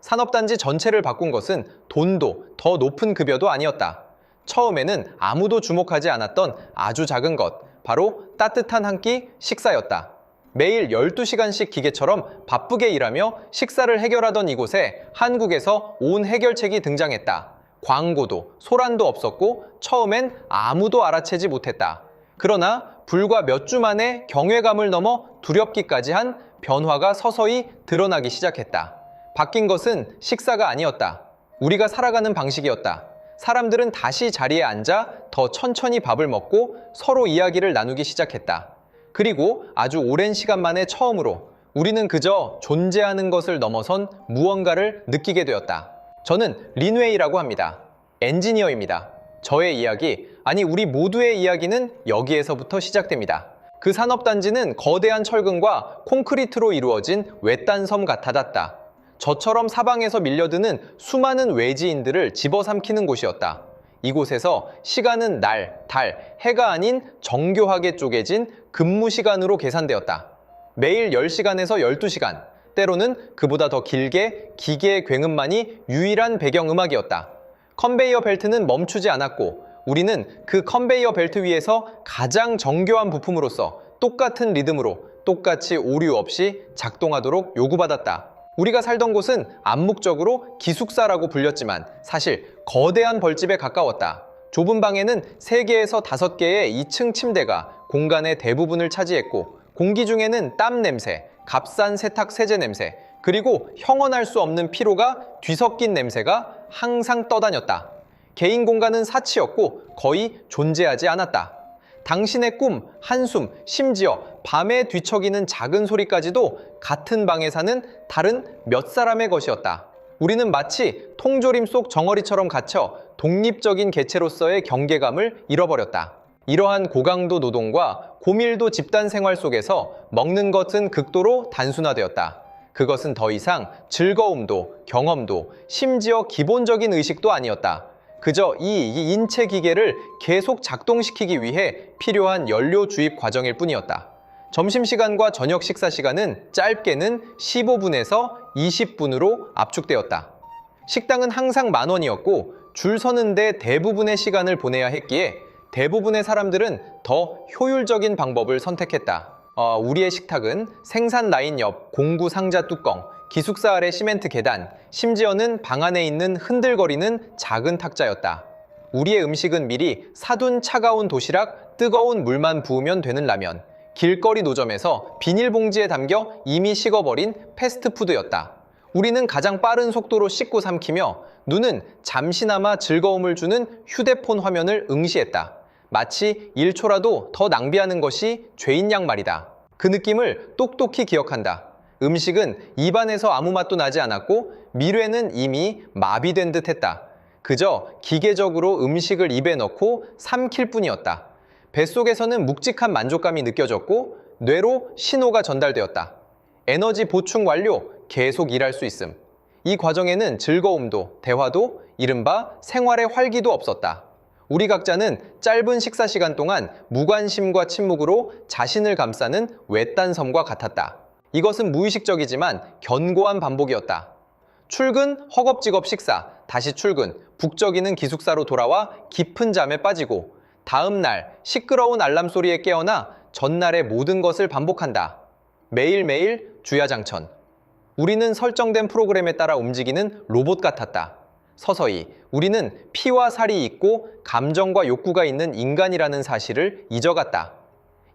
산업단지 전체를 바꾼 것은 돈도 더 높은 급여도 아니었다. 처음에는 아무도 주목하지 않았던 아주 작은 것, 바로 따뜻한 한 끼 식사였다. 매일 12시간씩 기계처럼 바쁘게 일하며 식사를 해결하던 이곳에 한국에서 온 해결책이 등장했다. 광고도 소란도 없었고 처음엔 아무도 알아채지 못했다. 그러나 불과 몇 주 만에 경외감을 넘어 두렵기까지 한 변화가 서서히 드러나기 시작했다. 바뀐 것은 식사가 아니었다. 우리가 살아가는 방식이었다. 사람들은 다시 자리에 앉아 더 천천히 밥을 먹고 서로 이야기를 나누기 시작했다. 그리고 아주 오랜 시간 만에 처음으로 우리는 그저 존재하는 것을 넘어선 무언가를 느끼게 되었다. 저는 린웨이라고 합니다. 엔지니어입니다. 저의 이야기, 아니 우리 모두의 이야기는 여기에서부터 시작됩니다. 그 산업단지는 거대한 철근과 콘크리트로 이루어진 외딴 섬 같아졌다. 저처럼 사방에서 밀려드는 수많은 외지인들을 집어삼키는 곳이었다. 이곳에서 시간은 날, 달, 해가 아닌 정교하게 쪼개진 근무 시간으로 계산되었다. 매일 10시간에서 12시간, 때로는 그보다 더 길게 기계의 굉음만이 유일한 배경음악이었다. 컨베이어 벨트는 멈추지 않았고 우리는 그 컨베이어 벨트 위에서 가장 정교한 부품으로서 똑같은 리듬으로 똑같이 오류 없이 작동하도록 요구받았다. 우리가 살던 곳은 암묵적으로 기숙사라고 불렸지만 사실 거대한 벌집에 가까웠다. 좁은 방에는 3개에서 5개의 2층 침대가 공간의 대부분을 차지했고 공기 중에는 땀 냄새, 값싼 세탁 세제 냄새, 그리고 형언할 수 없는 피로가 뒤섞인 냄새가 항상 떠다녔다. 개인 공간은 사치였고 거의 존재하지 않았다. 당신의 꿈, 한숨, 심지어 밤에 뒤척이는 작은 소리까지도 같은 방에 사는 다른 몇 사람의 것이었다. 우리는 마치 통조림 속 정어리처럼 갇혀 독립적인 개체로서의 경계감을 잃어버렸다. 이러한 고강도 노동과 고밀도 집단 생활 속에서 먹는 것은 극도로 단순화되었다. 그것은 더 이상 즐거움도, 경험도, 심지어 기본적인 의식도 아니었다. 그저 이 인체 기계를 계속 작동시키기 위해 필요한 연료 주입 과정일 뿐이었다. 점심시간과 저녁 식사 시간은 짧게는 15분에서 20분으로 압축되었다. 식당은 항상 10,000원이었고 줄 서는데 대부분의 시간을 보내야 했기에 대부분의 사람들은 더 효율적인 방법을 선택했다. 우리의 식탁은 생산 라인 옆 공구 상자 뚜껑, 기숙사 아래 시멘트 계단, 심지어는 방 안에 있는 흔들거리는 작은 탁자였다. 우리의 음식은 미리 사둔 차가운 도시락, 뜨거운 물만 부으면 되는 라면, 길거리 노점에서 비닐봉지에 담겨 이미 식어버린 패스트푸드였다. 우리는 가장 빠른 속도로 씹고 삼키며 눈은 잠시나마 즐거움을 주는 휴대폰 화면을 응시했다. 마치 1초라도 더 낭비하는 것이 죄인 양 말이다. 그 느낌을 똑똑히 기억한다. 음식은 입안에서 아무 맛도 나지 않았고 미뢰는 이미 마비된 듯 했다. 그저 기계적으로 음식을 입에 넣고 삼킬 뿐이었다. 뱃속에서는 묵직한 만족감이 느껴졌고 뇌로 신호가 전달되었다. 에너지 보충 완료, 계속 일할 수 있음. 이 과정에는 즐거움도, 대화도, 이른바 생활의 활기도 없었다. 우리 각자는 짧은 식사 시간 동안 무관심과 침묵으로 자신을 감싸는 외딴 섬과 같았다. 이것은 무의식적이지만 견고한 반복이었다. 출근, 허겁지겁 식사, 다시 출근, 북적이는 기숙사로 돌아와 깊은 잠에 빠지고 다음 날 시끄러운 알람 소리에 깨어나 전날의 모든 것을 반복한다. 매일매일 주야장천. 우리는 설정된 프로그램에 따라 움직이는 로봇 같았다. 서서히 우리는 피와 살이 있고 감정과 욕구가 있는 인간이라는 사실을 잊어갔다.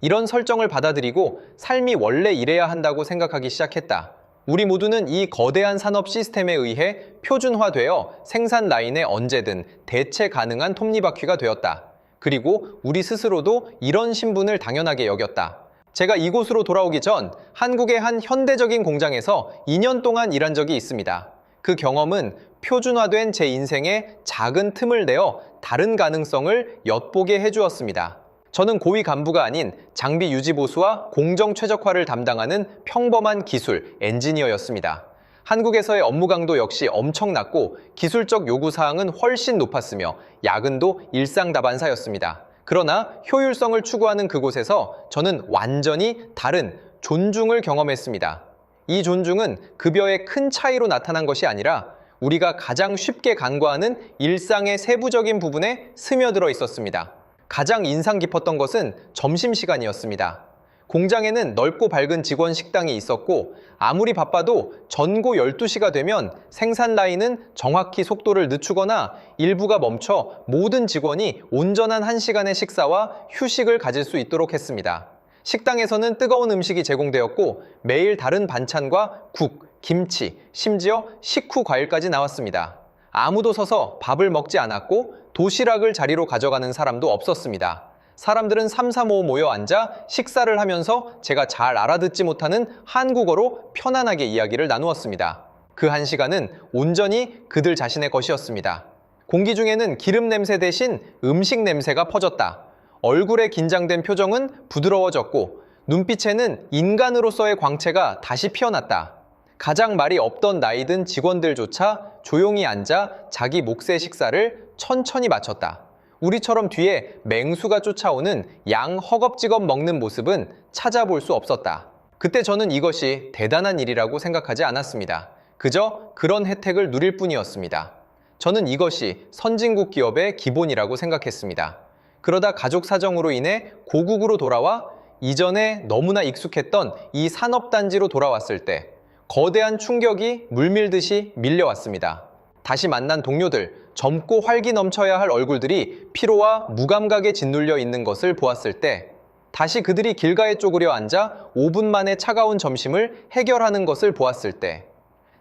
이런 설정을 받아들이고 삶이 원래 이래야 한다고 생각하기 시작했다. 우리 모두는 이 거대한 산업 시스템에 의해 표준화되어 생산 라인에 언제든 대체 가능한 톱니바퀴가 되었다. 그리고 우리 스스로도 이런 신분을 당연하게 여겼다. 제가 이곳으로 돌아오기 전 한국의 한 현대적인 공장에서 2년 동안 일한 적이 있습니다. 그 경험은 표준화된 제 인생에 작은 틈을 내어 다른 가능성을 엿보게 해주었습니다. 저는 고위 간부가 아닌 장비 유지 보수와 공정 최적화를 담당하는 평범한 기술 엔지니어였습니다. 한국에서의 업무 강도 역시 엄청났고 기술적 요구사항은 훨씬 높았으며 야근도 일상다반사였습니다. 그러나 효율성을 추구하는 그곳에서 저는 완전히 다른 존중을 경험했습니다. 이 존중은 급여의 큰 차이로 나타난 것이 아니라 우리가 가장 쉽게 간과하는 일상의 세부적인 부분에 스며들어 있었습니다. 가장 인상 깊었던 것은 점심시간이었습니다. 공장에는 넓고 밝은 직원 식당이 있었고 아무리 바빠도 전고 12시가 되면 생산 라인은 정확히 속도를 늦추거나 일부가 멈춰 모든 직원이 온전한 1시간의 식사와 휴식을 가질 수 있도록 했습니다. 식당에서는 뜨거운 음식이 제공되었고 매일 다른 반찬과 국, 김치, 심지어 식후 과일까지 나왔습니다. 아무도 서서 밥을 먹지 않았고 도시락을 자리로 가져가는 사람도 없었습니다. 사람들은 삼삼오오 모여 앉아 식사를 하면서 제가 잘 알아듣지 못하는 한국어로 편안하게 이야기를 나누었습니다. 그 1시간은 온전히 그들 자신의 것이었습니다. 공기 중에는 기름 냄새 대신 음식 냄새가 퍼졌다. 얼굴의 긴장된 표정은 부드러워졌고 눈빛에는 인간으로서의 광채가 다시 피어났다. 가장 말이 없던 나이 든 직원들조차 조용히 앉아 자기 몫의 식사를 천천히 마쳤다. 우리처럼 뒤에 맹수가 쫓아오는 양 허겁지겁 먹는 모습은 찾아볼 수 없었다. 그때 저는 이것이 대단한 일이라고 생각하지 않았습니다. 그저 그런 혜택을 누릴 뿐이었습니다. 저는 이것이 선진국 기업의 기본이라고 생각했습니다. 그러다 가족 사정으로 인해 고국으로 돌아와 이전에 너무나 익숙했던 이 산업단지로 돌아왔을 때 거대한 충격이 물밀듯이 밀려왔습니다. 다시 만난 동료들, 젊고 활기 넘쳐야 할 얼굴들이 피로와 무감각에 짓눌려 있는 것을 보았을 때, 다시 그들이 길가에 쪼그려 앉아 5분 만에 차가운 점심을 해결하는 것을 보았을 때,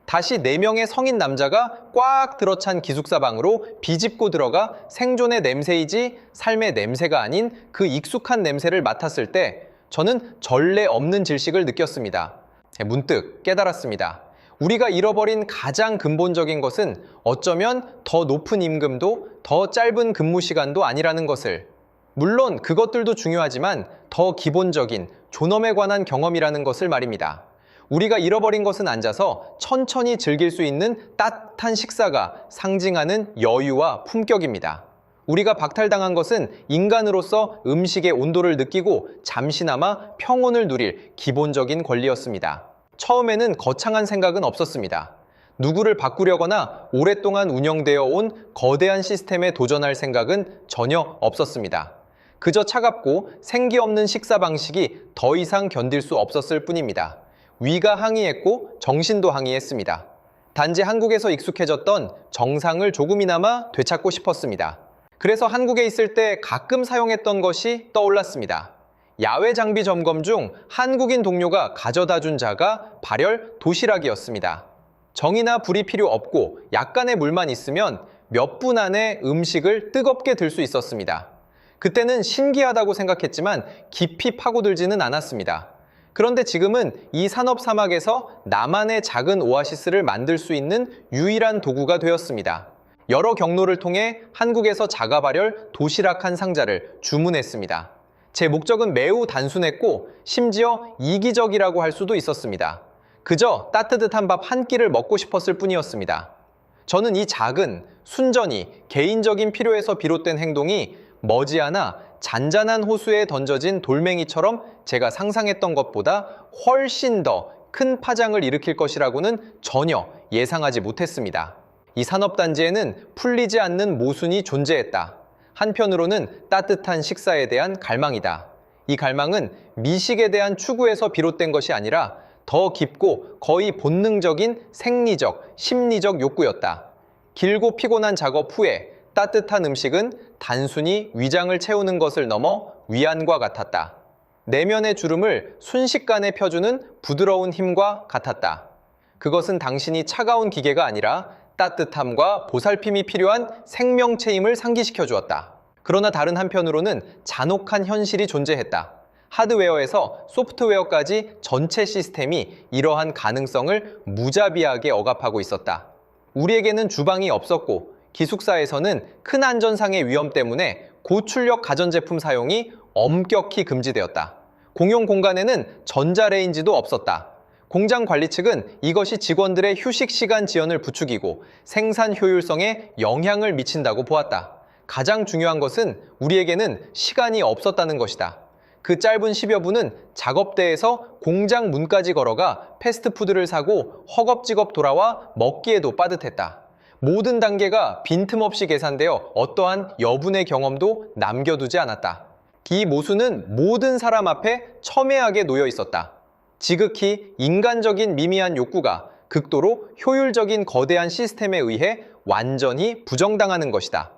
다시 4명의 성인 남자가 꽉 들어찬 기숙사 방으로 비집고 들어가 생존의 냄새이지 삶의 냄새가 아닌 그 익숙한 냄새를 맡았을 때 저는 전례 없는 질식을 느꼈습니다. 문득 깨달았습니다. 우리가 잃어버린 가장 근본적인 것은 어쩌면 더 높은 임금도 더 짧은 근무 시간도 아니라는 것을. 물론 그것들도 중요하지만 더 기본적인 존엄에 관한 경험이라는 것을 말입니다. 우리가 잃어버린 것은 앉아서 천천히 즐길 수 있는 따뜻한 식사가 상징하는 여유와 품격입니다. 우리가 박탈당한 것은 인간으로서 음식의 온도를 느끼고 잠시나마 평온을 누릴 기본적인 권리였습니다. 처음에는 거창한 생각은 없었습니다. 누구를 바꾸려거나 오랫동안 운영되어 온 거대한 시스템에 도전할 생각은 전혀 없었습니다. 그저 차갑고 생기 없는 식사 방식이 더 이상 견딜 수 없었을 뿐입니다. 위가 항의했고 정신도 항의했습니다. 단지 한국에서 익숙해졌던 정상을 조금이나마 되찾고 싶었습니다. 그래서 한국에 있을 때 가끔 사용했던 것이 떠올랐습니다. 야외 장비 점검 중 한국인 동료가 가져다 준 자가 발열 도시락이었습니다. 정이나 불이 필요 없고 약간의 물만 있으면 몇 분 안에 음식을 뜨겁게 들 수 있었습니다. 그때는 신기하다고 생각했지만 깊이 파고들지는 않았습니다. 그런데 지금은 이 산업 사막에서 나만의 작은 오아시스를 만들 수 있는 유일한 도구가 되었습니다. 여러 경로를 통해 한국에서 자가 발열 도시락 한 상자를 주문했습니다. 제 목적은 매우 단순했고 심지어 이기적이라고 할 수도 있었습니다. 그저 따뜻한 밥 한 끼를 먹고 싶었을 뿐이었습니다. 저는 이 작은, 순전히 개인적인 필요에서 비롯된 행동이 머지않아 잔잔한 호수에 던져진 돌멩이처럼 제가 상상했던 것보다 훨씬 더 큰 파장을 일으킬 것이라고는 전혀 예상하지 못했습니다. 이 산업단지에는 풀리지 않는 모순이 존재했다. 한편으로는 따뜻한 식사에 대한 갈망이다. 이 갈망은 미식에 대한 추구에서 비롯된 것이 아니라 더 깊고 거의 본능적인 생리적, 심리적 욕구였다. 길고 피곤한 작업 후에 따뜻한 음식은 단순히 위장을 채우는 것을 넘어 위안과 같았다. 내면의 주름을 순식간에 펴주는 부드러운 힘과 같았다. 그것은 당신이 차가운 기계가 아니라 따뜻함과 보살핌이 필요한 생명체임을 상기시켜 주었다. 그러나 다른 한편으로는 잔혹한 현실이 존재했다. 하드웨어에서 소프트웨어까지 전체 시스템이 이러한 가능성을 무자비하게 억압하고 있었다. 우리에게는 주방이 없었고 기숙사에서는 큰 안전상의 위험 때문에 고출력 가전제품 사용이 엄격히 금지되었다. 공용 공간에는 전자레인지도 없었다. 공장 관리 측은 이것이 직원들의 휴식 시간 지연을 부추기고 생산 효율성에 영향을 미친다고 보았다. 가장 중요한 것은 우리에게는 시간이 없었다는 것이다. 그 짧은 10여 분은 작업대에서 공장 문까지 걸어가 패스트푸드를 사고 허겁지겁 돌아와 먹기에도 빠듯했다. 모든 단계가 빈틈없이 계산되어 어떠한 여분의 경험도 남겨두지 않았다. 이 모수는 모든 사람 앞에 첨예하게 놓여 있었다. 지극히 인간적인 미미한 욕구가 극도로 효율적인 거대한 시스템에 의해 완전히 부정당하는 것이다.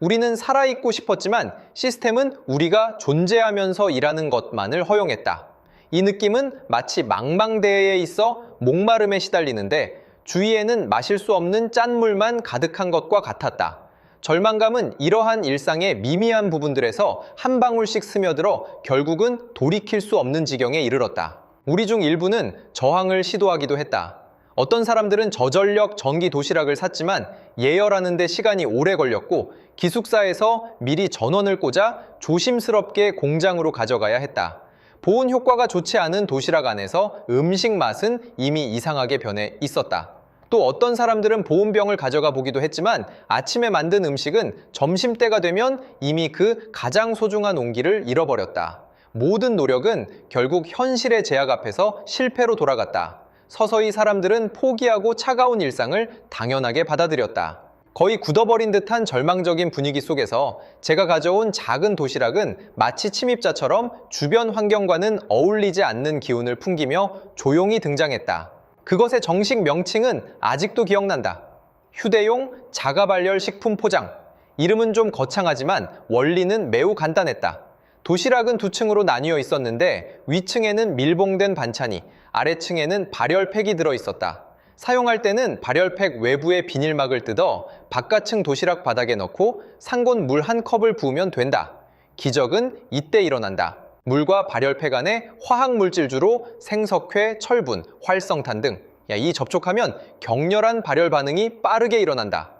우리는 살아있고 싶었지만 시스템은 우리가 존재하면서 일하는 것만을 허용했다. 이 느낌은 마치 망망대해에 있어 목마름에 시달리는데 주위에는 마실 수 없는 짠물만 가득한 것과 같았다. 절망감은 이러한 일상의 미미한 부분들에서 한 방울씩 스며들어 결국은 돌이킬 수 없는 지경에 이르렀다. 우리 중 일부는 저항을 시도하기도 했다. 어떤 사람들은 저전력 전기 도시락을 샀지만 예열하는 데 시간이 오래 걸렸고 기숙사에서 미리 전원을 꽂아 조심스럽게 공장으로 가져가야 했다. 보온 효과가 좋지 않은 도시락 안에서 음식 맛은 이미 이상하게 변해 있었다. 또 어떤 사람들은 보온병을 가져가 보기도 했지만 아침에 만든 음식은 점심때가 되면 이미 그 가장 소중한 온기를 잃어버렸다. 모든 노력은 결국 현실의 제약 앞에서 실패로 돌아갔다. 서서히 사람들은 포기하고 차가운 일상을 당연하게 받아들였다. 거의 굳어버린 듯한 절망적인 분위기 속에서 제가 가져온 작은 도시락은 마치 침입자처럼 주변 환경과는 어울리지 않는 기운을 풍기며 조용히 등장했다. 그것의 정식 명칭은 아직도 기억난다. 휴대용 자가발열 식품 포장. 이름은 좀 거창하지만 원리는 매우 간단했다. 도시락은 두 층으로 나뉘어 있었는데 위층에는 밀봉된 반찬이, 아래층에는 발열팩이 들어있었다. 사용할 때는 발열팩 외부의 비닐막을 뜯어 바깥층 도시락 바닥에 넣고 상곤 물 한 컵을 부으면 된다. 기적은 이때 일어난다. 물과 발열팩 안에 화학물질주로 생석회, 철분, 활성탄 등 이 접촉하면 격렬한 발열 반응이 빠르게 일어난다.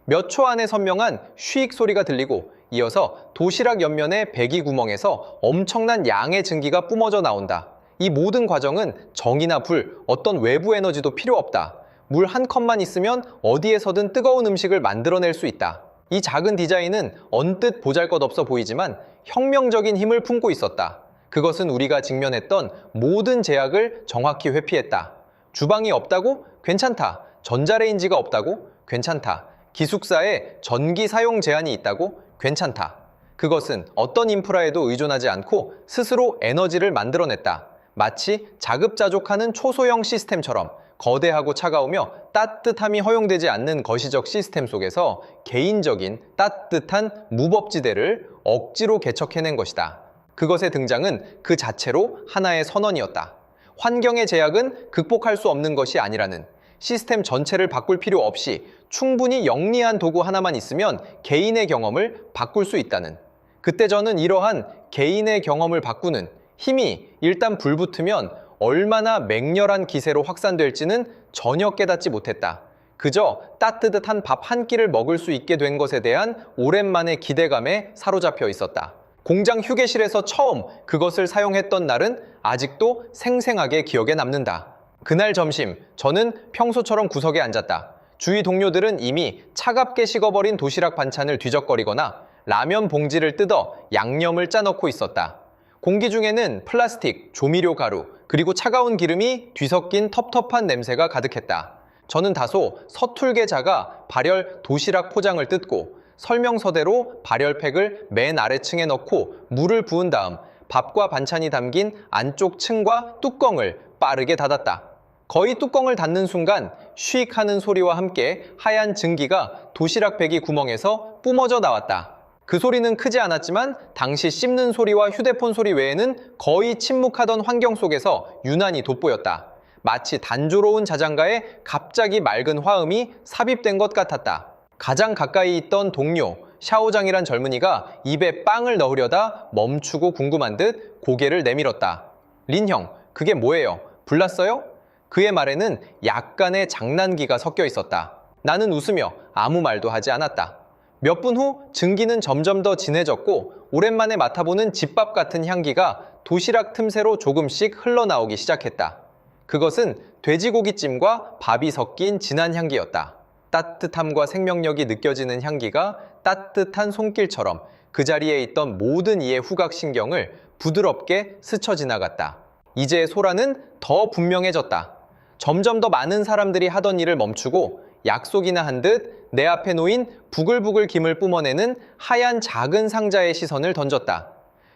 몇 초 안에 선명한 쉬익 소리가 들리고 이어서 도시락 옆면의 배기 구멍에서 엄청난 양의 증기가 뿜어져 나온다. 이 모든 과정은 정이나 불, 어떤 외부 에너지도 필요 없다. 물 한 컵만 있으면 어디에서든 뜨거운 음식을 만들어낼 수 있다. 이 작은 디자인은 언뜻 보잘것없어 보이지만 혁명적인 힘을 품고 있었다. 그것은 우리가 직면했던 모든 제약을 정확히 회피했다. 주방이 없다고? 괜찮다. 전자레인지가 없다고? 괜찮다. 기숙사에 전기 사용 제한이 있다고? 괜찮다. 그것은 어떤 인프라에도 의존하지 않고 스스로 에너지를 만들어냈다. 마치 자급자족하는 초소형 시스템처럼 거대하고 차가우며 따뜻함이 허용되지 않는 거시적 시스템 속에서 개인적인 따뜻한 무법지대를 억지로 개척해낸 것이다. 그것의 등장은 그 자체로 하나의 선언이었다. 환경의 제약은 극복할 수 없는 것이 아니라는, 시스템 전체를 바꿀 필요 없이 충분히 영리한 도구 하나만 있으면 개인의 경험을 바꿀 수 있다는. 그때 저는 이러한 개인의 경험을 바꾸는 힘이 일단 불붙으면 얼마나 맹렬한 기세로 확산될지는 전혀 깨닫지 못했다. 그저 따뜻한 밥 한 끼를 먹을 수 있게 된 것에 대한 오랜만의 기대감에 사로잡혀 있었다. 공장 휴게실에서 처음 그것을 사용했던 날은 아직도 생생하게 기억에 남는다. 그날 점심, 저는 평소처럼 구석에 앉았다. 주위 동료들은 이미 차갑게 식어버린 도시락 반찬을 뒤적거리거나 라면 봉지를 뜯어 양념을 짜넣고 있었다. 공기 중에는 플라스틱, 조미료 가루, 그리고 차가운 기름이 뒤섞인 텁텁한 냄새가 가득했다. 저는 다소 서툴게 자가 발열 도시락 포장을 뜯고 설명서대로 발열팩을 맨 아래층에 넣고 물을 부은 다음 밥과 반찬이 담긴 안쪽 층과 뚜껑을 빠르게 닫았다. 거의 뚜껑을 닫는 순간 쉬익 하는 소리와 함께 하얀 증기가 도시락 배기 구멍에서 뿜어져 나왔다. 그 소리는 크지 않았지만 당시 씹는 소리와 휴대폰 소리 외에는 거의 침묵하던 환경 속에서 유난히 돋보였다. 마치 단조로운 자장가에 갑자기 맑은 화음이 삽입된 것 같았다. 가장 가까이 있던 동료, 샤오장이란 젊은이가 입에 빵을 넣으려다 멈추고 궁금한 듯 고개를 내밀었다. 린 형, 그게 뭐예요? 불났어요? 그의 말에는 약간의 장난기가 섞여 있었다. 나는 웃으며 아무 말도 하지 않았다. 몇 분 후 증기는 점점 더 진해졌고 오랜만에 맡아보는 집밥 같은 향기가 도시락 틈새로 조금씩 흘러나오기 시작했다. 그것은 돼지고기찜과 밥이 섞인 진한 향기였다. 따뜻함과 생명력이 느껴지는 향기가 따뜻한 손길처럼 그 자리에 있던 모든 이의 후각신경을 부드럽게 스쳐 지나갔다. 이제 소라는 더 분명해졌다. 점점 더 많은 사람들이 하던 일을 멈추고 약속이나 한 듯 내 앞에 놓인 부글부글 김을 뿜어내는 하얀 작은 상자에 시선을 던졌다.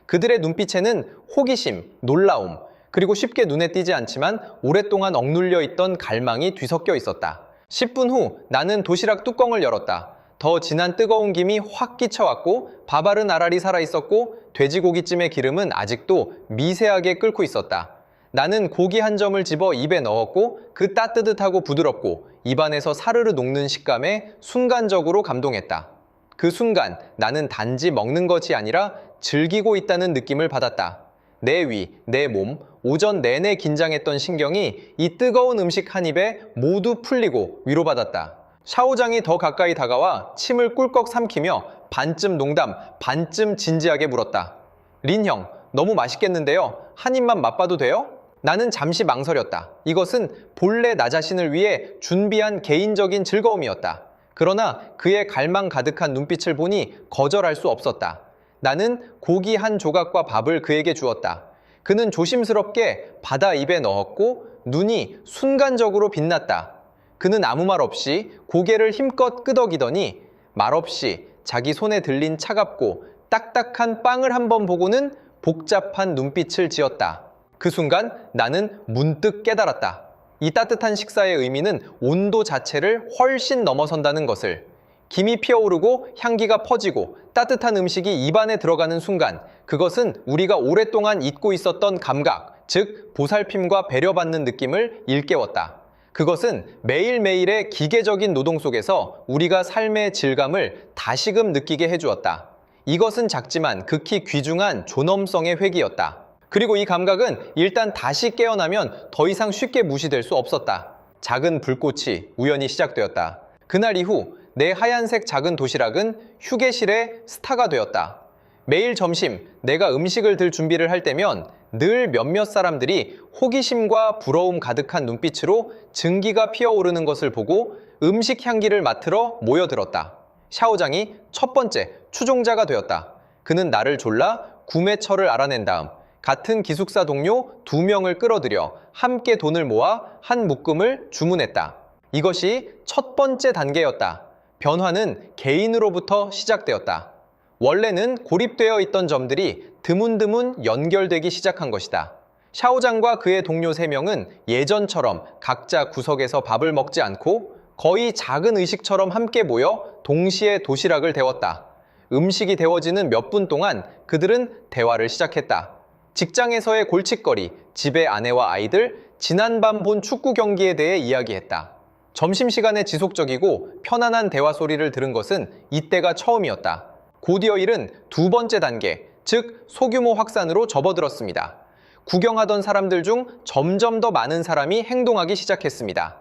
그들의 눈빛에는 호기심, 놀라움, 그리고 쉽게 눈에 띄지 않지만 오랫동안 억눌려 있던 갈망이 뒤섞여 있었다. 10분 후 나는 도시락 뚜껑을 열었다. 더 진한 뜨거운 김이 확 끼쳐왔고 밥알은 알알이 살아있었고 돼지고기찜의 기름은 아직도 미세하게 끓고 있었다. 나는 고기 한 점을 집어 입에 넣었고 그 따뜻하고 부드럽고 입안에서 사르르 녹는 식감에 순간적으로 감동했다. 그 순간 나는 단지 먹는 것이 아니라 즐기고 있다는 느낌을 받았다. 내 위, 내 몸, 오전 내내 긴장했던 신경이 이 뜨거운 음식 한 입에 모두 풀리고 위로받았다. 샤오장이 더 가까이 다가와 침을 꿀꺽 삼키며 반쯤 농담, 반쯤 진지하게 물었다. 린 형, 너무 맛있겠는데요? 한 입만 맛봐도 돼요? 나는 잠시 망설였다. 이것은 본래 나 자신을 위해 준비한 개인적인 즐거움이었다. 그러나 그의 갈망 가득한 눈빛을 보니 거절할 수 없었다. 나는 고기 한 조각과 밥을 그에게 주었다. 그는 조심스럽게 받아 입에 넣었고 눈이 순간적으로 빛났다. 그는 아무 말 없이 고개를 힘껏 끄덕이더니 말없이 자기 손에 들린 차갑고 딱딱한 빵을 한번 보고는 복잡한 눈빛을 지었다. 그 순간 나는 문득 깨달았다. 이 따뜻한 식사의 의미는 온도 자체를 훨씬 넘어선다는 것을. 김이 피어오르고 향기가 퍼지고 따뜻한 음식이 입안에 들어가는 순간 그것은 우리가 오랫동안 잊고 있었던 감각, 즉 보살핌과 배려받는 느낌을 일깨웠다. 그것은 매일매일의 기계적인 노동 속에서 우리가 삶의 질감을 다시금 느끼게 해주었다. 이것은 작지만 극히 귀중한 존엄성의 회귀였다. 그리고 이 감각은 일단 다시 깨어나면 더 이상 쉽게 무시될 수 없었다. 작은 불꽃이 우연히 시작되었다. 그날 이후 내 하얀색 작은 도시락은 휴게실의 스타가 되었다. 매일 점심 내가 음식을 들 준비를 할 때면 늘 몇몇 사람들이 호기심과 부러움 가득한 눈빛으로 증기가 피어오르는 것을 보고 음식 향기를 맡으러 모여들었다. 샤오장이 첫 번째 추종자가 되었다. 그는 나를 졸라 구매처를 알아낸 다음 같은 기숙사 동료 2명을 끌어들여 함께 돈을 모아 한 묶음을 주문했다. 이것이 첫 번째 단계였다. 변화는 개인으로부터 시작되었다. 원래는 고립되어 있던 점들이 드문드문 연결되기 시작한 것이다. 샤오장과 그의 동료 3명은 예전처럼 각자 구석에서 밥을 먹지 않고 거의 작은 의식처럼 함께 모여 동시에 도시락을 데웠다. 음식이 데워지는 몇 분 동안 그들은 대화를 시작했다. 직장에서의 골칫거리, 집의 아내와 아이들, 지난밤 본 축구 경기에 대해 이야기했다. 점심시간에 지속적이고 편안한 대화 소리를 들은 것은 이때가 처음이었다. 곧이어 이른 두 번째 단계, 즉 소규모 확산으로 접어들었습니다. 구경하던 사람들 중 점점 더 많은 사람이 행동하기 시작했습니다.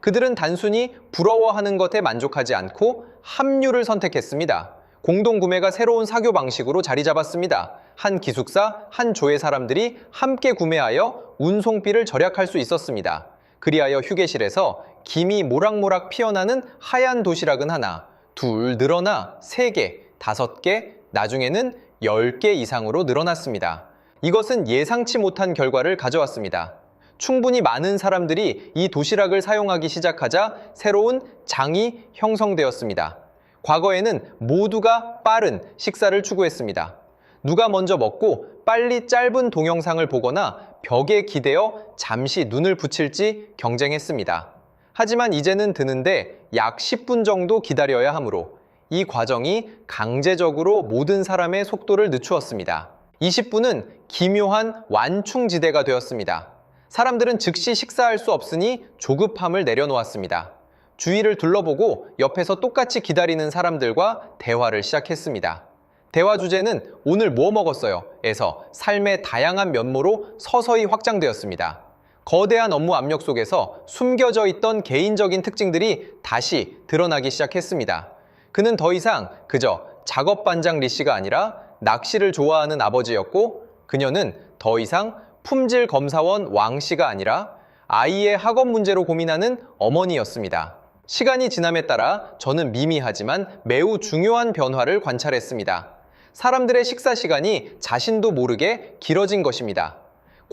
그들은 단순히 부러워하는 것에 만족하지 않고 합류를 선택했습니다. 공동구매가 새로운 사교 방식으로 자리 잡았습니다. 한 기숙사, 한 조의 사람들이 함께 구매하여 운송비를 절약할 수 있었습니다. 그리하여 휴게실에서 김이 모락모락 피어나는 하얀 도시락은 하나, 둘 늘어나 3개, 5개, 나중에는 10개 이상으로 늘어났습니다. 이것은 예상치 못한 결과를 가져왔습니다. 충분히 많은 사람들이 이 도시락을 사용하기 시작하자 새로운 장이 형성되었습니다. 과거에는 모두가 빠른 식사를 추구했습니다. 누가 먼저 먹고 빨리 짧은 동영상을 보거나 벽에 기대어 잠시 눈을 붙일지 경쟁했습니다. 하지만 이제는 드는데 약 10분 정도 기다려야 하므로 이 과정이 강제적으로 모든 사람의 속도를 늦추었습니다. 20분은 기묘한 완충지대가 되었습니다. 사람들은 즉시 식사할 수 없으니 조급함을 내려놓았습니다. 주위를 둘러보고 옆에서 똑같이 기다리는 사람들과 대화를 시작했습니다. 대화 주제는 오늘 뭐 먹었어요? 에서 삶의 다양한 면모로 서서히 확장되었습니다. 거대한 업무 압력 속에서 숨겨져 있던 개인적인 특징들이 다시 드러나기 시작했습니다. 그는 더 이상 그저 작업반장 리 씨가 아니라 낚시를 좋아하는 아버지였고 그녀는 더 이상 품질 검사원 왕 씨가 아니라 아이의 학업 문제로 고민하는 어머니였습니다. 시간이 지남에 따라 저는 미미하지만 매우 중요한 변화를 관찰했습니다. 사람들의 식사 시간이 자신도 모르게 길어진 것입니다.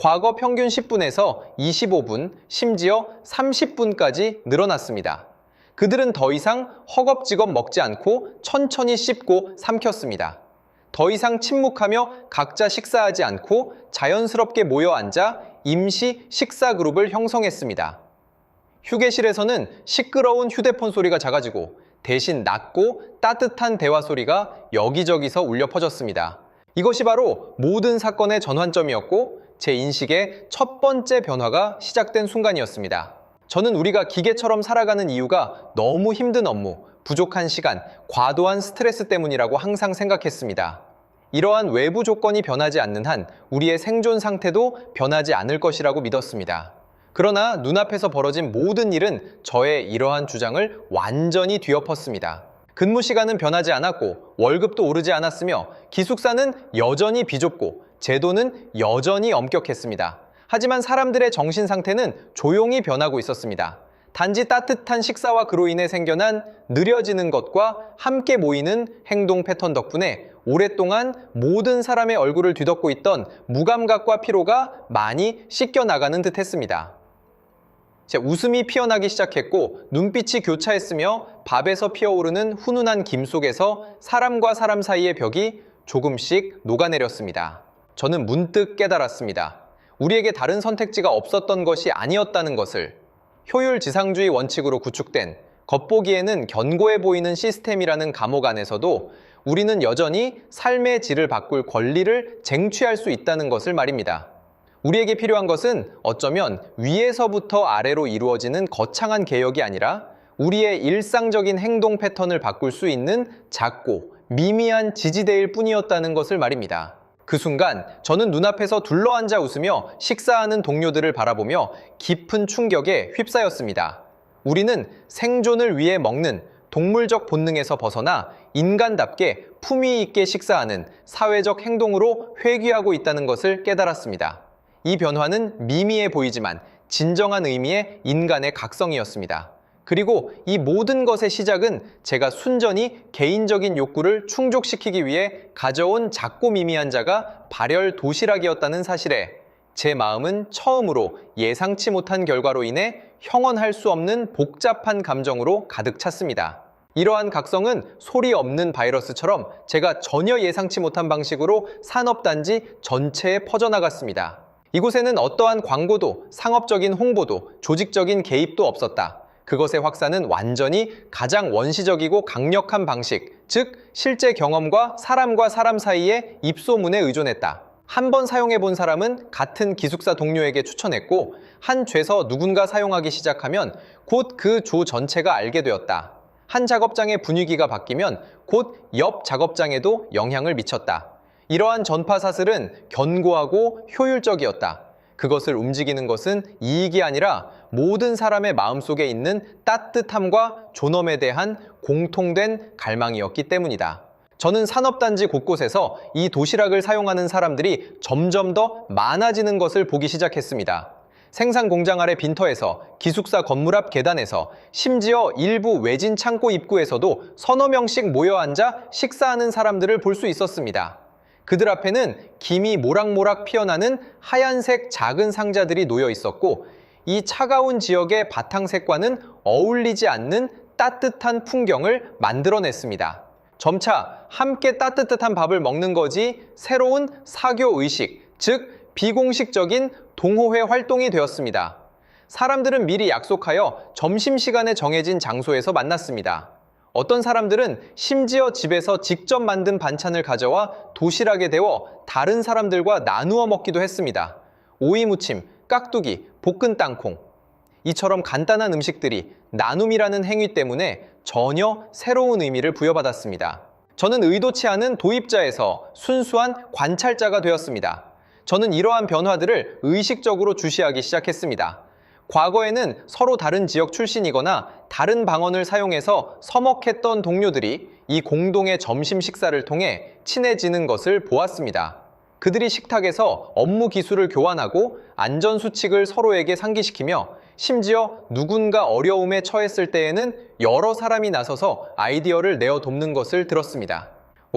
과거 평균 10분에서 25분, 심지어 30분까지 늘어났습니다. 그들은 더 이상 허겁지겁 먹지 않고 천천히 씹고 삼켰습니다. 더 이상 침묵하며 각자 식사하지 않고 자연스럽게 모여 앉아 임시 식사 그룹을 형성했습니다. 휴게실에서는 시끄러운 휴대폰 소리가 작아지고 대신 낮고 따뜻한 대화 소리가 여기저기서 울려 퍼졌습니다. 이것이 바로 모든 사건의 전환점이었고 제 인식의 첫 번째 변화가 시작된 순간이었습니다. 저는 우리가 기계처럼 살아가는 이유가 너무 힘든 업무, 부족한 시간, 과도한 스트레스 때문이라고 항상 생각했습니다. 이러한 외부 조건이 변하지 않는 한 우리의 생존 상태도 변하지 않을 것이라고 믿었습니다. 그러나 눈앞에서 벌어진 모든 일은 저의 이러한 주장을 완전히 뒤엎었습니다. 근무 시간은 변하지 않았고 월급도 오르지 않았으며 기숙사는 여전히 비좁고 제도는 여전히 엄격했습니다. 하지만 사람들의 정신 상태는 조용히 변하고 있었습니다. 단지 따뜻한 식사와 그로 인해 생겨난 느려지는 것과 함께 모이는 행동 패턴 덕분에 오랫동안 모든 사람의 얼굴을 뒤덮고 있던 무감각과 피로가 많이 씻겨나가는 듯 했습니다. 제 웃음이 피어나기 시작했고 눈빛이 교차했으며 밥에서 피어오르는 훈훈한 김 속에서 사람과 사람 사이의 벽이 조금씩 녹아내렸습니다. 저는 문득 깨달았습니다. 우리에게 다른 선택지가 없었던 것이 아니었다는 것을. 효율지상주의 원칙으로 구축된 겉보기에는 견고해 보이는 시스템이라는 감옥 안에서도 우리는 여전히 삶의 질을 바꿀 권리를 쟁취할 수 있다는 것을 말입니다. 우리에게 필요한 것은 어쩌면 위에서부터 아래로 이루어지는 거창한 개혁이 아니라 우리의 일상적인 행동 패턴을 바꿀 수 있는 작고 미미한 지지대일 뿐이었다는 것을 말입니다. 그 순간 저는 눈앞에서 둘러앉아 웃으며 식사하는 동료들을 바라보며 깊은 충격에 휩싸였습니다. 우리는 생존을 위해 먹는 동물적 본능에서 벗어나 인간답게 품위 있게 식사하는 사회적 행동으로 회귀하고 있다는 것을 깨달았습니다. 이 변화는 미미해 보이지만 진정한 의미의 인간의 각성이었습니다. 그리고 이 모든 것의 시작은 제가 순전히 개인적인 욕구를 충족시키기 위해 가져온 작고 미미한 자가 발열 도시락이었다는 사실에 제 마음은 처음으로 예상치 못한 결과로 인해 형언할 수 없는 복잡한 감정으로 가득 찼습니다. 이러한 각성은 소리 없는 바이러스처럼 제가 전혀 예상치 못한 방식으로 산업단지 전체에 퍼져나갔습니다. 이곳에는 어떠한 광고도, 상업적인 홍보도, 조직적인 개입도 없었다. 그것의 확산은 완전히 가장 원시적이고 강력한 방식, 즉 실제 경험과 사람 사이의 입소문에 의존했다. 한 번 사용해 본 사람은 같은 기숙사 동료에게 추천했고 한 죄서 누군가 사용하기 시작하면 곧 그 조 전체가 알게 되었다. 한 작업장의 분위기가 바뀌면 곧 옆 작업장에도 영향을 미쳤다. 이러한 전파 사슬은 견고하고 효율적이었다. 그것을 움직이는 것은 이익이 아니라 모든 사람의 마음속에 있는 따뜻함과 존엄에 대한 공통된 갈망이었기 때문이다. 저는 산업단지 곳곳에서 이 도시락을 사용하는 사람들이 점점 더 많아지는 것을 보기 시작했습니다. 생산 공장 아래 빈터에서, 기숙사 건물 앞 계단에서, 심지어 일부 외진 창고 입구에서도 서너 명씩 모여 앉아 식사하는 사람들을 볼 수 있었습니다. 그들 앞에는 김이 모락모락 피어나는 하얀색 작은 상자들이 놓여 있었고 이 차가운 지역의 바탕색과는 어울리지 않는 따뜻한 풍경을 만들어냈습니다. 점차 함께 따뜻한 밥을 먹는 것이 새로운 사교의식, 즉 비공식적인 동호회 활동이 되었습니다. 사람들은 미리 약속하여 점심시간에 정해진 장소에서 만났습니다. 어떤 사람들은 심지어 집에서 직접 만든 반찬을 가져와 도시락에 데워 다른 사람들과 나누어 먹기도 했습니다. 오이무침, 깍두기, 볶은 땅콩. 이처럼 간단한 음식들이 나눔이라는 행위 때문에 전혀 새로운 의미를 부여받았습니다. 저는 의도치 않은 도입자에서 순수한 관찰자가 되었습니다. 저는 이러한 변화들을 의식적으로 주시하기 시작했습니다. 과거에는 서로 다른 지역 출신이거나 다른 방언을 사용해서 서먹했던 동료들이 이 공동의 점심 식사를 통해 친해지는 것을 보았습니다. 그들이 식탁에서 업무 기술을 교환하고 안전수칙을 서로에게 상기시키며 심지어 누군가 어려움에 처했을 때에는 여러 사람이 나서서 아이디어를 내어 돕는 것을 들었습니다.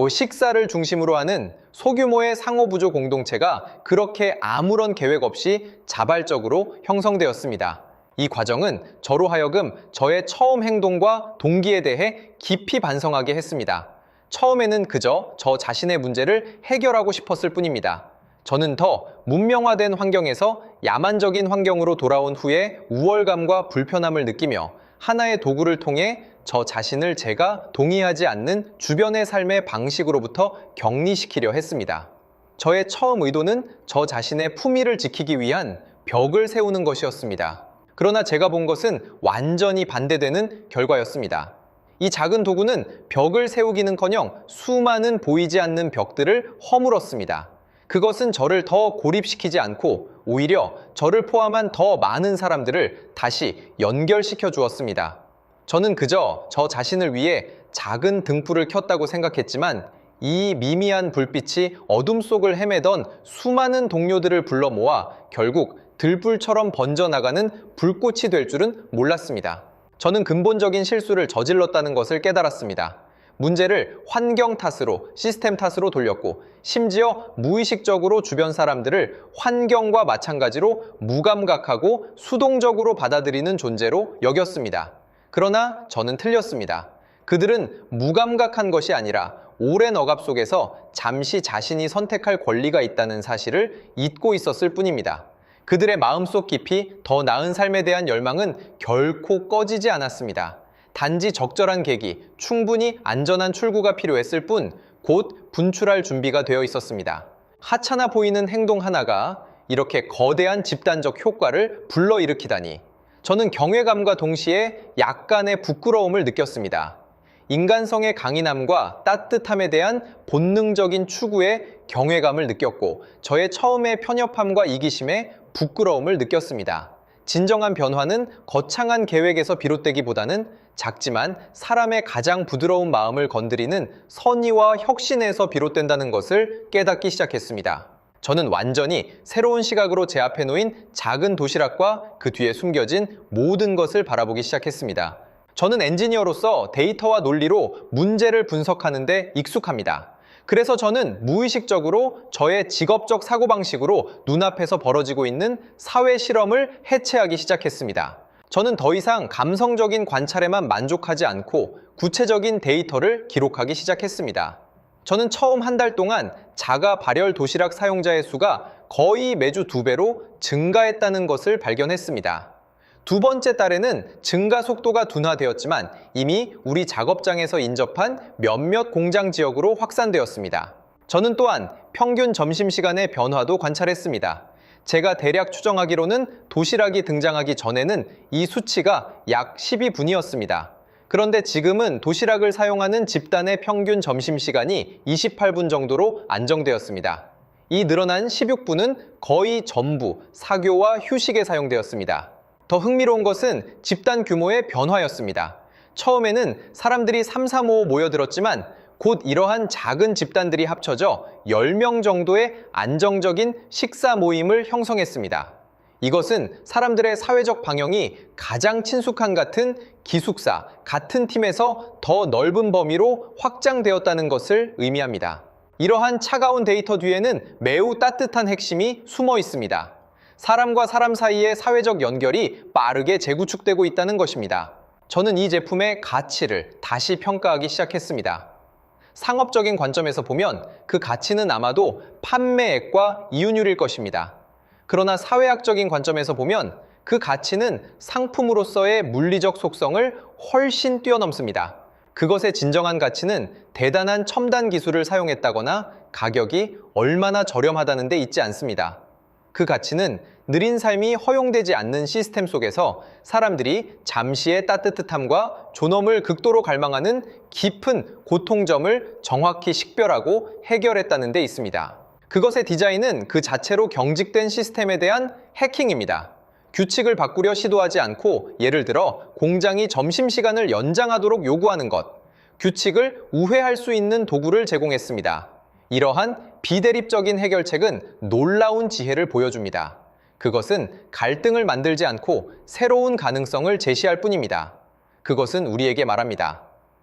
식사를 중심으로 하는 소규모의 상호부조 공동체가 그렇게 아무런 계획 없이 자발적으로 형성되었습니다. 이 과정은 저로 하여금 저의 처음 행동과 동기에 대해 깊이 반성하게 했습니다. 처음에는 그저 저 자신의 문제를 해결하고 싶었을 뿐입니다. 저는 더 문명화된 환경에서 야만적인 환경으로 돌아온 후에 우월감과 불편함을 느끼며 하나의 도구를 통해 저 자신을 제가 동의하지 않는 주변의 삶의 방식으로부터 격리시키려 했습니다. 저의 처음 의도는 저 자신의 품위를 지키기 위한 벽을 세우는 것이었습니다. 그러나 제가 본 것은 완전히 반대되는 결과였습니다. 이 작은 도구는 벽을 세우기는커녕 수많은 보이지 않는 벽들을 허물었습니다. 그것은 저를 더 고립시키지 않고 오히려 저를 포함한 더 많은 사람들을 다시 연결시켜 주었습니다. 저는 그저 저 자신을 위해 작은 등불을 켰다고 생각했지만 이 미미한 불빛이 어둠 속을 헤매던 수많은 동료들을 불러 모아 결국 들불처럼 번져나가는 불꽃이 될 줄은 몰랐습니다. 저는 근본적인 실수를 저질렀다는 것을 깨달았습니다. 문제를 환경 탓으로, 시스템 탓으로 돌렸고 심지어 무의식적으로 주변 사람들을 환경과 마찬가지로 무감각하고 수동적으로 받아들이는 존재로 여겼습니다. 그러나 저는 틀렸습니다. 그들은 무감각한 것이 아니라 오랜 억압 속에서 잠시 자신이 선택할 권리가 있다는 사실을 잊고 있었을 뿐입니다. 그들의 마음속 깊이 더 나은 삶에 대한 열망은 결코 꺼지지 않았습니다. 단지 적절한 계기, 충분히 안전한 출구가 필요했을 뿐 곧 분출할 준비가 되어 있었습니다. 하찮아 보이는 행동 하나가 이렇게 거대한 집단적 효과를 불러일으키다니 저는 경외감과 동시에 약간의 부끄러움을 느꼈습니다. 인간성의 강인함과 따뜻함에 대한 본능적인 추구에 경외감을 느꼈고 저의 처음의 편협함과 이기심에 부끄러움을 느꼈습니다. 진정한 변화는 거창한 계획에서 비롯되기보다는 작지만 사람의 가장 부드러운 마음을 건드리는 선의와 혁신에서 비롯된다는 것을 깨닫기 시작했습니다. 저는 완전히 새로운 시각으로 제 앞에 놓인 작은 도시락과 그 뒤에 숨겨진 모든 것을 바라보기 시작했습니다. 저는 엔지니어로서 데이터와 논리로 문제를 분석하는 데 익숙합니다. 그래서 저는 무의식적으로 저의 직업적 사고방식으로 눈앞에서 벌어지고 있는 사회 실험을 해체하기 시작했습니다. 저는 더 이상 감성적인 관찰에만 만족하지 않고 구체적인 데이터를 기록하기 시작했습니다. 저는 처음 한 달 동안 자가 발열 도시락 사용자의 수가 거의 매주 2배로 증가했다는 것을 발견했습니다. 두 번째 달에는 증가 속도가 둔화되었지만 이미 우리 작업장에서 인접한 몇몇 공장 지역으로 확산되었습니다. 저는 또한 평균 점심시간의 변화도 관찰했습니다. 제가 대략 추정하기로는 도시락이 등장하기 전에는 이 수치가 약 12분이었습니다. 그런데 지금은 도시락을 사용하는 집단의 평균 점심시간이 28분 정도로 안정되었습니다. 이 늘어난 16분은 거의 전부 사교와 휴식에 사용되었습니다. 더 흥미로운 것은 집단 규모의 변화였습니다. 처음에는 사람들이 3, 4, 5 모여들었지만 곧 이러한 작은 집단들이 합쳐져 10명 정도의 안정적인 식사 모임을 형성했습니다. 이것은 사람들의 사회적 방향이 가장 친숙한 같은 기숙사, 같은 팀에서 더 넓은 범위로 확장되었다는 것을 의미합니다. 이러한 차가운 데이터 뒤에는 매우 따뜻한 핵심이 숨어 있습니다. 사람과 사람 사이의 사회적 연결이 빠르게 재구축되고 있다는 것입니다. 저는 이 제품의 가치를 다시 평가하기 시작했습니다. 상업적인 관점에서 보면 그 가치는 아마도 판매액과 이윤율일 것입니다. 그러나 사회학적인 관점에서 보면 그 가치는 상품으로서의 물리적 속성을 훨씬 뛰어넘습니다. 그것의 진정한 가치는 대단한 첨단 기술을 사용했다거나 가격이 얼마나 저렴하다는 데 있지 않습니다. 그 가치는 느린 삶이 허용되지 않는 시스템 속에서 사람들이 잠시의 따뜻함과 존엄을 극도로 갈망하는 깊은 고통점을 정확히 식별하고 해결했다는 데 있습니다. 그것의 디자인은 그 자체로 경직된 시스템에 대한 해킹입니다. 규칙을 바꾸려 시도하지 않고 예를 들어 공장이 점심시간을 연장하도록 요구하는 것, 규칙을 우회할 수 있는 도구를 제공했습니다. 이러한 비대립적인 해결책은 놀라운 지혜를 보여줍니다. 그것은 갈등을 만들지 않고 새로운 가능성을 제시할 뿐입니다. 그것은 우리에게 말합니다.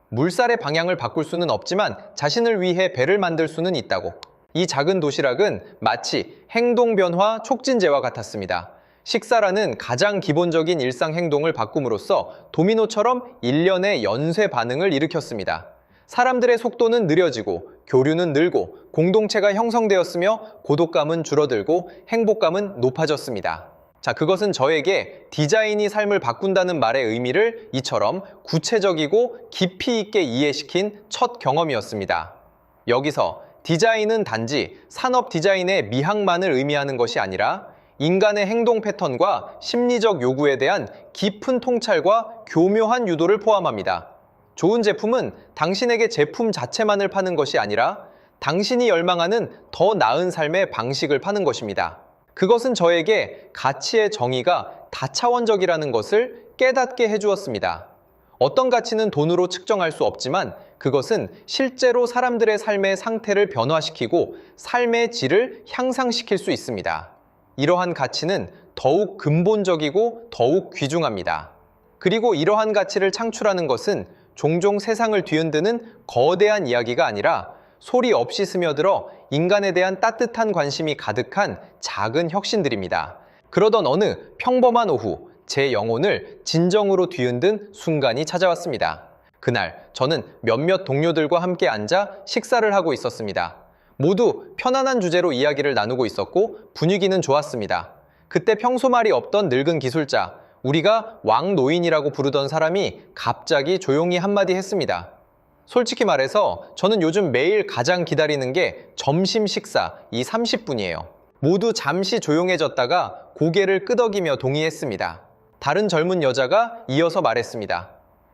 물살의 방향을 바꿀 수는 없지만 자신을 위해 배를 만들 수는 있다고. 이 작은 도시락은 마치 행동 변화 촉진제와 같았습니다. 식사라는 가장 기본적인 일상 행동을 바꿈으로써 도미노처럼 일련의 연쇄 반응을 일으켰습니다. 사람들의 속도는 느려지고 교류는 늘고 공동체가 형성되었으며 고독감은 줄어들고 행복감은 높아졌습니다. 자, 그것은 저에게 디자인이 삶을 바꾼다는 말의 의미를 이처럼 구체적이고 깊이 있게 이해시킨 첫 경험이었습니다. 여기서 디자인은 단지 산업 디자인의 미학만을 의미하는 것이 아니라 인간의 행동 패턴과 심리적 요구에 대한 깊은 통찰과 교묘한 유도를 포함합니다. 좋은 제품은 당신에게 제품 자체만을 파는 것이 아니라 당신이 열망하는 더 나은 삶의 방식을 파는 것입니다. 그것은 저에게 가치의 정의가 다차원적이라는 것을 깨닫게 해주었습니다. 어떤 가치는 돈으로 측정할 수 없지만 그것은 실제로 사람들의 삶의 상태를 변화시키고 삶의 질을 향상시킬 수 있습니다. 이러한 가치는 더욱 근본적이고 더욱 귀중합니다. 그리고 이러한 가치를 창출하는 것은 종종 세상을 뒤흔드는 거대한 이야기가 아니라 소리 없이 스며들어 인간에 대한 따뜻한 관심이 가득한 작은 혁신들입니다. 그러던 어느 평범한 오후, 제 영혼을 진정으로 뒤흔든 순간이 찾아왔습니다. 그날 저는 몇몇 동료들과 함께 앉아 식사를 하고 있었습니다. 모두 편안한 주제로 이야기를 나누고 있었고 분위기는 좋았습니다. 그때 평소 말이 없던 늙은 기술자, 우리가 왕노인이라고 부르던 사람이 갑자기 조용히 한마디 했습니다. 솔직히 말해서 저는 요즘 매일 가장 기다리는 게 점심 식사 이 30분이에요. 모두 잠시 조용해졌다가 고개를 끄덕이며 동의했습니다. 다른 젊은 여자가 이어서 말했습니다.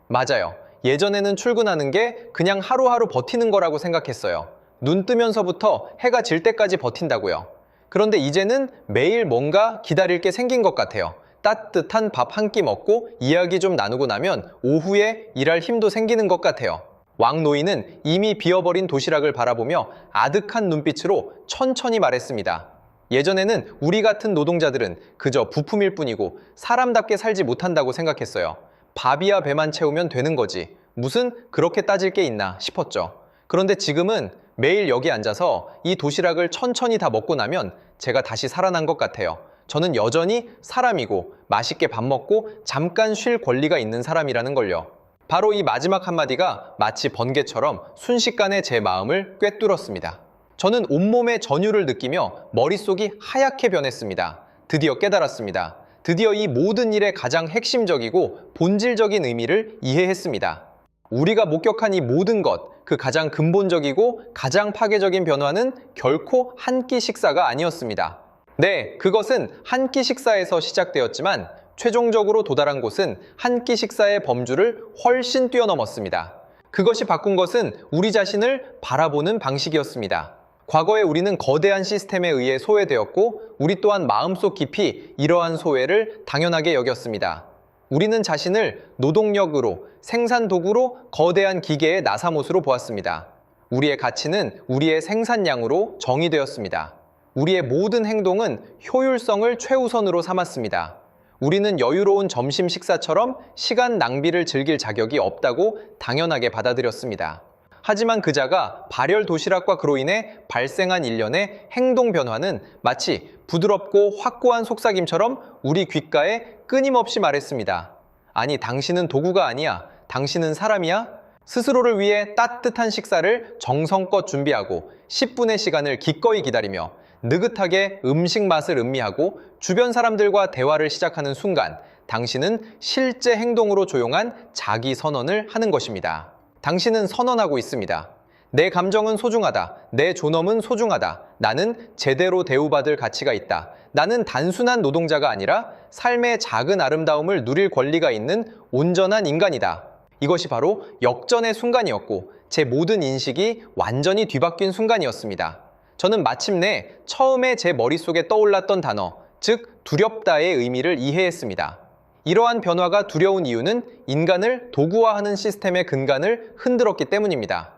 맞아요. 예전에는 출근하는 게 그냥 하루하루 버티는 거라고 생각했어요. 눈 뜨면서부터 해가 질 때까지 버틴다고요. 그런데 이제는 매일 뭔가 기다릴 게 생긴 것 같아요. 따뜻한 밥 한 끼 먹고 이야기 좀 나누고 나면 오후에 일할 힘도 생기는 것 같아요. 왕노인은 이미 비어버린 도시락을 바라보며 아득한 눈빛으로 천천히 말했습니다. 예전에는 우리 같은 노동자들은 그저 부품일 뿐이고 사람답게 살지 못한다고 생각했어요. 밥이야 배만 채우면 되는 거지. 무슨 그렇게 따질 게 있나 싶었죠. 그런데 지금은 매일 여기 앉아서 이 도시락을 천천히 다 먹고 나면 제가 다시 살아난 것 같아요. 저는 여전히 사람이고 맛있게 밥 먹고 잠깐 쉴 권리가 있는 사람이라는 걸요. 바로 이 마지막 한마디가 마치 번개처럼 순식간에 제 마음을 꿰뚫었습니다. 저는 온몸에 전율을 느끼며 머릿속이 하얗게 변했습니다. 드디어 깨달았습니다. 드디어 이 모든 일의 가장 핵심적이고 본질적인 의미를 이해했습니다. 우리가 목격한 이 모든 것, 그 가장 근본적이고 가장 파괴적인 변화는 결코 한 끼 식사가 아니었습니다. 네, 그것은 한 끼 식사에서 시작되었지만 최종적으로 도달한 곳은 한 끼 식사의 범주를 훨씬 뛰어넘었습니다. 그것이 바꾼 것은 우리 자신을 바라보는 방식이었습니다. 과거에 우리는 거대한 시스템에 의해 소외되었고 우리 또한 마음속 깊이 이러한 소외를 당연하게 여겼습니다. 우리는 자신을 노동력으로, 생산 도구로 거대한 기계의 나사못으로 보았습니다. 우리의 가치는 우리의 생산량으로 정의되었습니다. 우리의 모든 행동은 효율성을 최우선으로 삼았습니다. 우리는 여유로운 점심 식사처럼 시간 낭비를 즐길 자격이 없다고 당연하게 받아들였습니다. 하지만 그자가 발열 도시락과 그로 인해 발생한 일련의 행동 변화는 마치 부드럽고 확고한 속삭임처럼 우리 귓가에 끊임없이 말했습니다. 아니, 당신은 도구가 아니야. 당신은 사람이야? 스스로를 위해 따뜻한 식사를 정성껏 준비하고 10분의 시간을 기꺼이 기다리며 느긋하게 음식 맛을 음미하고 주변 사람들과 대화를 시작하는 순간 당신은 실제 행동으로 조용한 자기 선언을 하는 것입니다. 당신은 선언하고 있습니다. 내 감정은 소중하다. 내 존엄은 소중하다. 나는 제대로 대우받을 가치가 있다. 나는 단순한 노동자가 아니라 삶의 작은 아름다움을 누릴 권리가 있는 온전한 인간이다. 이것이 바로 역전의 순간이었고 제 모든 인식이 완전히 뒤바뀐 순간이었습니다. 저는 마침내 처음에 제 머릿속에 떠올랐던 단어, 즉 두렵다의 의미를 이해했습니다. 이러한 변화가 두려운 이유는 인간을 도구화하는 시스템의 근간을 흔들었기 때문입니다.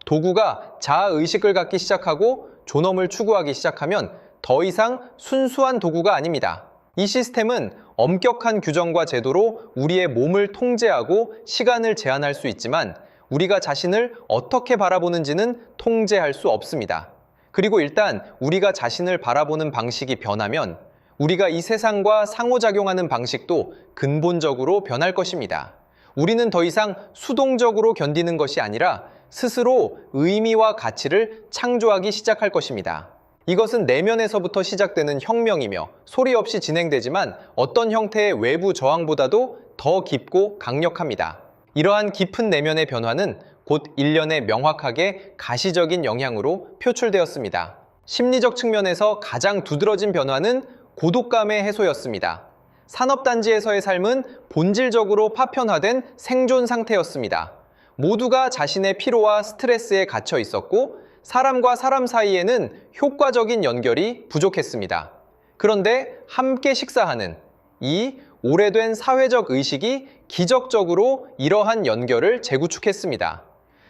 도구가 자아의식을 갖기 시작하고 존엄을 추구하기 시작하면 더 이상 순수한 도구가 아닙니다. 이 시스템은 엄격한 규정과 제도로 우리의 몸을 통제하고 시간을 제한할 수 있지만 우리가 자신을 어떻게 바라보는지는 통제할 수 없습니다. 그리고 일단 우리가 자신을 바라보는 방식이 변하면 우리가 이 세상과 상호작용하는 방식도 근본적으로 변할 것입니다. 우리는 더 이상 수동적으로 견디는 것이 아니라 스스로 의미와 가치를 창조하기 시작할 것입니다. 이것은 내면에서부터 시작되는 혁명이며 소리 없이 진행되지만 어떤 형태의 외부 저항보다도 더 깊고 강력합니다. 이러한 깊은 내면의 변화는 곧 일련의 명확하게 가시적인 영향으로 표출되었습니다. 심리적 측면에서 가장 두드러진 변화는 고독감의 해소였습니다. 산업단지에서의 삶은 본질적으로 파편화된 생존 상태였습니다. 모두가 자신의 피로와 스트레스에 갇혀 있었고 사람과 사람 사이에는 효과적인 연결이 부족했습니다. 그런데 함께 식사하는 이 오래된 사회적 의식이 기적적으로 이러한 연결을 재구축했습니다.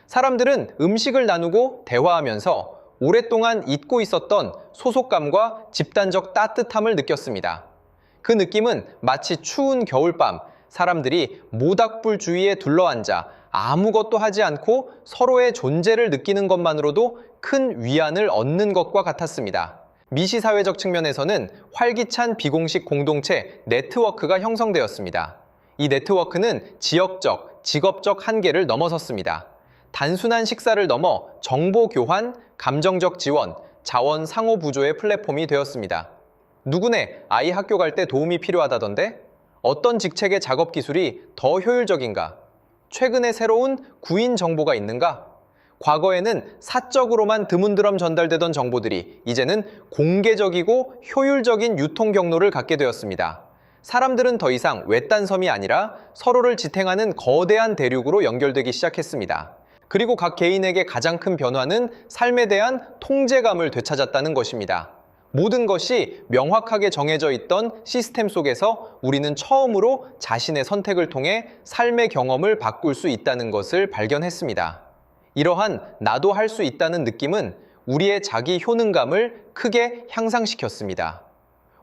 사람들은 음식을 나누고 대화하면서 오랫동안 잊고 있었던 소속감과 집단적 따뜻함을 느꼈습니다. 그 느낌은 마치 추운 겨울밤, 사람들이 모닥불 주위에 둘러앉아 아무것도 하지 않고 서로의 존재를 느끼는 것만으로도 큰 위안을 얻는 것과 같았습니다. 미시사회적 측면에서는 활기찬 비공식 공동체 네트워크가 형성되었습니다. 이 네트워크는 지역적, 직업적 한계를 넘어섰습니다. 단순한 식사를 넘어 정보 교환, 감정적 지원, 자원 상호 부조의 플랫폼이 되었습니다. 누구네 아이 학교 갈 때 도움이 필요하다던데? 어떤 직책의 작업 기술이 더 효율적인가? 최근에 새로운 구인 정보가 있는가? 과거에는 사적으로만 드문드럼 전달되던 정보들이 이제는 공개적이고 효율적인 유통 경로를 갖게 되었습니다. 사람들은 더 이상 외딴 섬이 아니라 서로를 지탱하는 거대한 대륙으로 연결되기 시작했습니다. 그리고 각 개인에게 가장 큰 변화는 삶에 대한 통제감을 되찾았다는 것입니다. 모든 것이 명확하게 정해져 있던 시스템 속에서 우리는 처음으로 자신의 선택을 통해 삶의 경험을 바꿀 수 있다는 것을 발견했습니다. 이러한 나도 할 수 있다는 느낌은 우리의 자기 효능감을 크게 향상시켰습니다.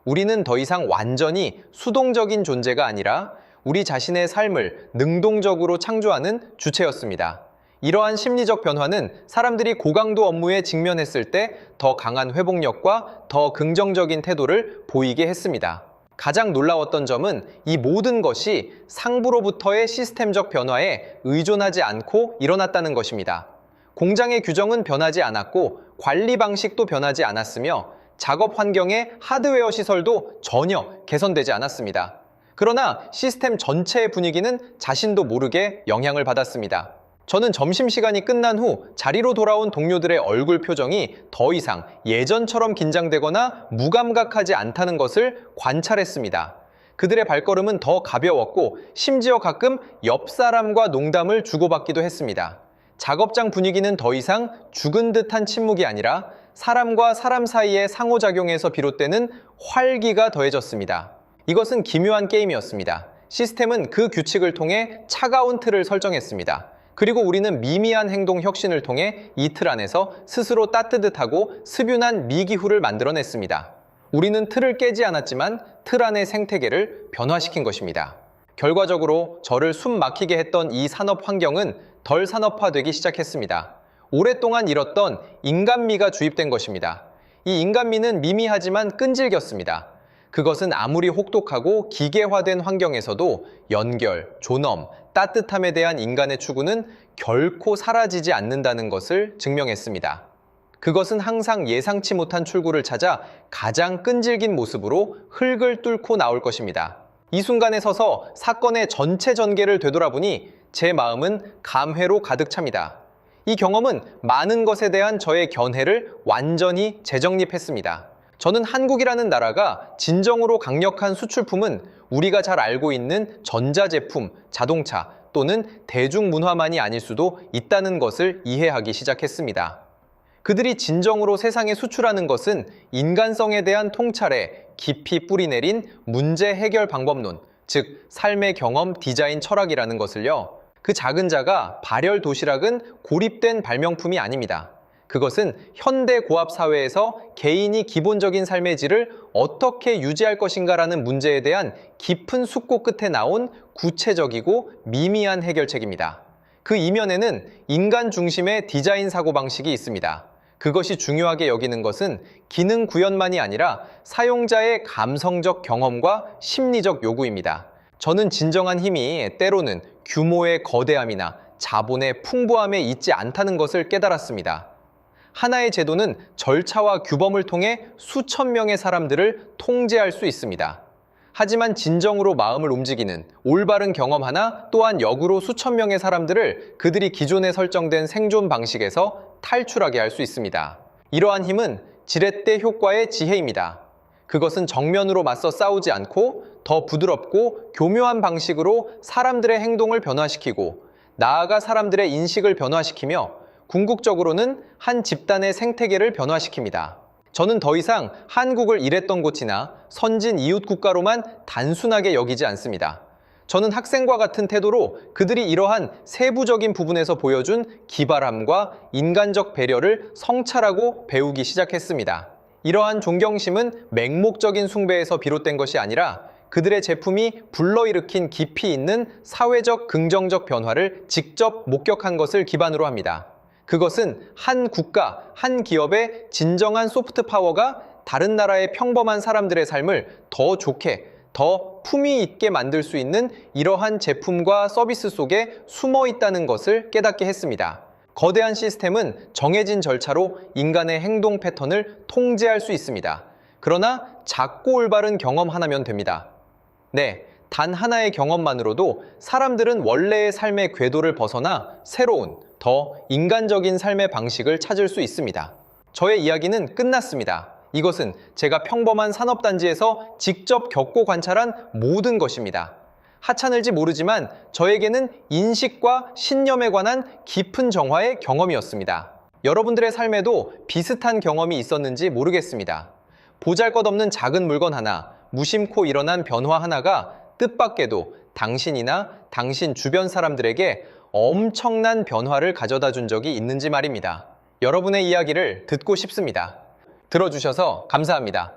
우리는 더 이상 완전히 수동적인 존재가 아니라 우리 자신의 삶을 능동적으로 창조하는 주체였습니다. 이러한 심리적 변화는 사람들이 고강도 업무에 직면했을 때 더 강한 회복력과 더 긍정적인 태도를 보이게 했습니다. 가장 놀라웠던 점은 이 모든 것이 상부로부터의 시스템적 변화에 의존하지 않고 일어났다는 것입니다. 공장의 규정은 변하지 않았고 관리 방식도 변하지 않았으며 작업 환경의 하드웨어 시설도 전혀 개선되지 않았습니다. 그러나 시스템 전체의 분위기는 자신도 모르게 영향을 받았습니다. 저는 점심시간이 끝난 후 자리로 돌아온 동료들의 얼굴 표정이 더 이상 예전처럼 긴장되거나 무감각하지 않다는 것을 관찰했습니다. 그들의 발걸음은 더 가벼웠고 심지어 가끔 옆 사람과 농담을 주고받기도 했습니다. 작업장 분위기는 더 이상 죽은 듯한 침묵이 아니라 사람과 사람 사이의 상호작용에서 비롯되는 활기가 더해졌습니다. 이것은 기묘한 게임이었습니다. 시스템은 그 규칙을 통해 차가운 틀을 설정했습니다. 그리고 우리는 미미한 행동 혁신을 통해 이 틀 안에서 스스로 따뜻하고 습윤한 미기후를 만들어냈습니다. 우리는 틀을 깨지 않았지만 틀 안의 생태계를 변화시킨 것입니다. 결과적으로 저를 숨 막히게 했던 이 산업 환경은 덜 산업화되기 시작했습니다. 오랫동안 잃었던 인간미가 주입된 것입니다. 이 인간미는 미미하지만 끈질겼습니다. 그것은 아무리 혹독하고 기계화된 환경에서도 연결, 존엄, 따뜻함에 대한 인간의 추구는 결코 사라지지 않는다는 것을 증명했습니다. 그것은 항상 예상치 못한 출구를 찾아 가장 끈질긴 모습으로 흙을 뚫고 나올 것입니다. 이 순간에 서서 사건의 전체 전개를 되돌아보니 제 마음은 감회로 가득 찹니다. 이 경험은 많은 것에 대한 저의 견해를 완전히 재정립했습니다. 저는 한국이라는 나라가 진정으로 강력한 수출품은 우리가 잘 알고 있는 전자제품, 자동차 또는 대중문화만이 아닐 수도 있다는 것을 이해하기 시작했습니다. 그들이 진정으로 세상에 수출하는 것은 인간성에 대한 통찰에 깊이 뿌리내린 문제 해결 방법론, 즉 삶의 경험 디자인 철학이라는 것을요. 그 작은 자가 발열 도시락은 고립된 발명품이 아닙니다. 그것은 현대 고압 사회에서 개인이 기본적인 삶의 질을 어떻게 유지할 것인가라는 문제에 대한 깊은 숙고 끝에 나온 구체적이고 미미한 해결책입니다. 그 이면에는 인간 중심의 디자인 사고방식이 있습니다. 그것이 중요하게 여기는 것은 기능 구현만이 아니라 사용자의 감성적 경험과 심리적 요구입니다. 저는 진정한 힘이 때로는 규모의 거대함이나 자본의 풍부함에 있지 않다는 것을 깨달았습니다. 하나의 제도는 절차와 규범을 통해 수천 명의 사람들을 통제할 수 있습니다. 하지만 진정으로 마음을 움직이는 올바른 경험 하나 또한 역으로 수천 명의 사람들을 그들이 기존에 설정된 생존 방식에서 탈출하게 할 수 있습니다. 이러한 힘은 지렛대 효과의 지혜입니다. 그것은 정면으로 맞서 싸우지 않고 더 부드럽고 교묘한 방식으로 사람들의 행동을 변화시키고 나아가 사람들의 인식을 변화시키며 궁극적으로는 한 집단의 생태계를 변화시킵니다. 저는 더 이상 한국을 일했던 곳이나 선진 이웃 국가로만 단순하게 여기지 않습니다. 저는 학생과 같은 태도로 그들이 이러한 세부적인 부분에서 보여준 기발함과 인간적 배려를 성찰하고 배우기 시작했습니다. 이러한 존경심은 맹목적인 숭배에서 비롯된 것이 아니라 그들의 제품이 불러일으킨 깊이 있는 사회적 긍정적 변화를 직접 목격한 것을 기반으로 합니다. 그것은 한 국가, 한 기업의 진정한 소프트 파워가 다른 나라의 평범한 사람들의 삶을 더 좋게, 더 품위 있게 만들 수 있는 이러한 제품과 서비스 속에 숨어 있다는 것을 깨닫게 했습니다. 거대한 시스템은 정해진 절차로 인간의 행동 패턴을 통제할 수 있습니다. 그러나 작고 올바른 경험 하나면 됩니다. 네, 단 하나의 경험만으로도 사람들은 원래의 삶의 궤도를 벗어나 새로운, 더 인간적인 삶의 방식을 찾을 수 있습니다. 저의 이야기는 끝났습니다. 이것은 제가 평범한 산업단지에서 직접 겪고 관찰한 모든 것입니다. 하찮을지 모르지만 저에게는 인식과 신념에 관한 깊은 정화의 경험이었습니다. 여러분들의 삶에도 비슷한 경험이 있었는지 모르겠습니다. 보잘것없는 작은 물건 하나, 무심코 일어난 변화 하나가 뜻밖에도 당신이나 당신 주변 사람들에게 엄청난 변화를 가져다 준 적이 있는지 말입니다. 여러분의 이야기를 듣고 싶습니다. 들어주셔서 감사합니다.